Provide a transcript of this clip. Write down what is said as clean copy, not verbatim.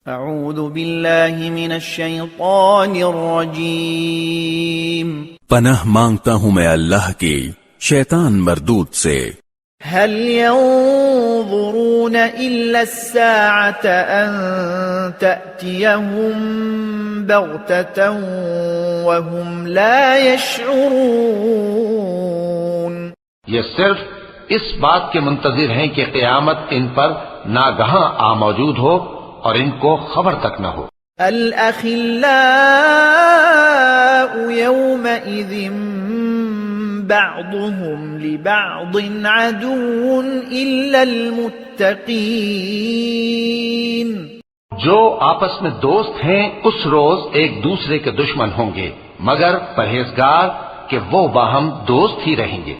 اعوذ باللہ من الشیطان الرجیم پناہ مانگتا ہوں میں اللہ کی شیطان مردود سے۔ هل ينظرون إلا الساعة أن تأتيهم بغتة وهم لا يشعرون۔ یہ صرف اس بات کے منتظر ہیں کہ قیامت ان پر ناگہاں آ موجود ہو اور ان کو خبر تک نہ ہو۔ الأخلاء يومئذ بعضهم لبعض عدو إلا المتقين۔ جو آپس میں دوست ہیں اس روز ایک دوسرے کے دشمن ہوں گے، مگر پرہیزگار کہ وہ باہم دوست ہی رہیں گے۔